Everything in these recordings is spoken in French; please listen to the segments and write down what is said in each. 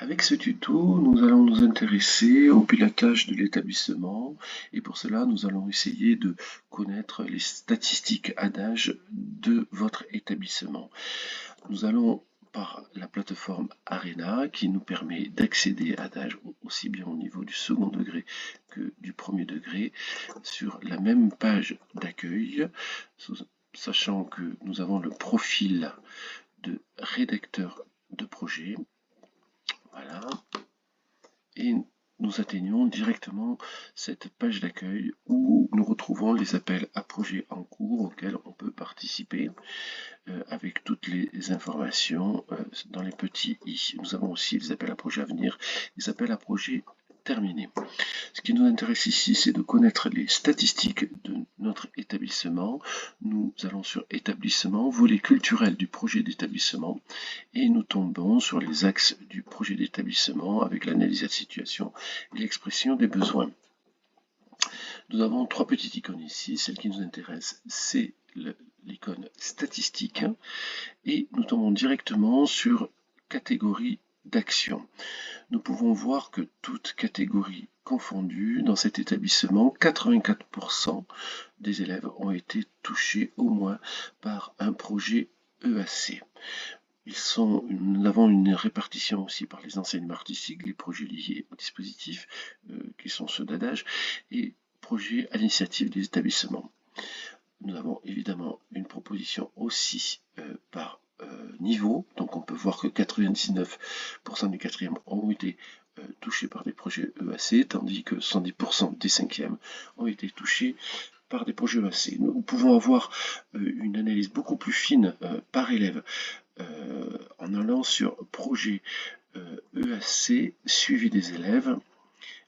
Avec ce tuto, nous allons nous intéresser au pilotage de l'établissement et pour cela, nous allons essayer de connaître les statistiques ADAGE de votre établissement. Nous allons par la plateforme Arena qui nous permet d'accéder à ADAGE aussi bien au niveau du second degré que du premier degré sur la même page d'accueil, sachant que nous avons le profil de rédacteur de projet. Voilà. Et nous atteignons directement cette page d'accueil où nous retrouvons les appels à projets en cours auxquels on peut participer avec toutes les informations dans les petits i. Nous avons aussi les appels à projets à venir, les appels à projets terminés. Ce qui nous intéresse ici, c'est de connaître les statistiques de notre établissement. Nous allons sur établissement, volet culturel du projet d'établissement, et nous tombons sur les axes du projet d'établissement avec l'analyse de la situation et l'expression des besoins. Nous avons trois petites icônes ici. Celle qui nous intéresse, c'est l'icône statistique, et nous tombons directement sur catégorie d'action. Nous pouvons voir que toutes catégories confondues dans cet établissement, 84% des élèves ont été touchés au moins par un projet EAC. Nous avons une répartition aussi par les enseignements artistiques, les projets liés au dispositif, qui sont ceux d'ADAGE, et projets à l'initiative des établissements. Nous avons évidemment une proposition aussi par niveau, donc on peut voir que 99% des quatrièmes ont été touchés par des projets EAC, tandis que 110% des cinquièmes ont été touchés par des projets EAC. Nous pouvons avoir une analyse beaucoup plus fine par élève en allant sur projet EAC suivi des élèves.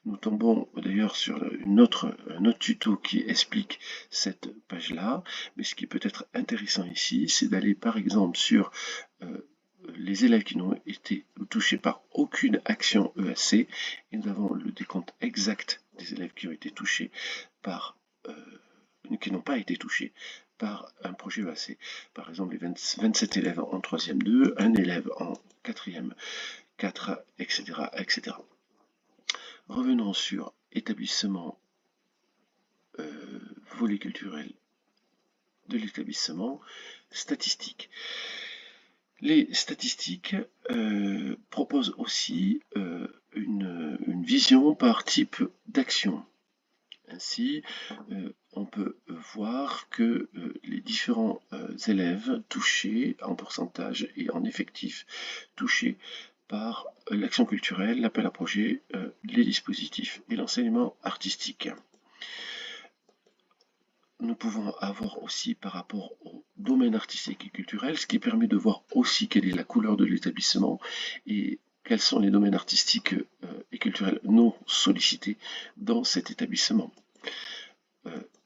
Nous tombons d'ailleurs sur un autre tuto qui explique cette page-là, mais ce qui peut être intéressant ici, c'est d'aller par exemple sur les élèves qui n'ont été touchés par aucune action EAC, et nous avons le décompte exact des élèves qui ont été touchés par, qui n'ont pas été touchés par un projet EAC. Par exemple, les 27 élèves en 3e 2, un élève en 4e 4, etc., etc. Revenons sur établissement, volet culturel de l'établissement, statistiques. Les statistiques proposent aussi une vision par type d'action. Ainsi, on peut voir que les différents élèves touchés en pourcentage et en effectif touchés par l'action culturelle, l'appel à projet, les dispositifs et l'enseignement artistique. Nous pouvons avoir aussi par rapport au domaine artistique et culturel, ce qui permet de voir aussi quelle est la couleur de l'établissement et quels sont les domaines artistiques et culturels non sollicités dans cet établissement.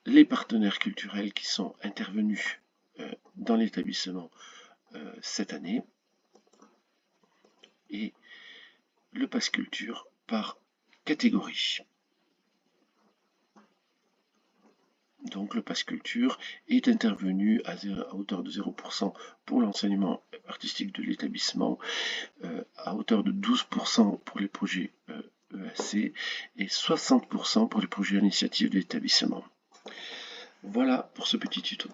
Les partenaires culturels qui sont intervenus dans l'établissement cette année, et le pass culture par catégorie. Donc le pass culture est intervenu à hauteur de 0% pour l'enseignement artistique de l'établissement, à hauteur de 12% pour les projets EAC et 60% pour les projets à l'initiative de l'établissement. Voilà pour ce petit tuto.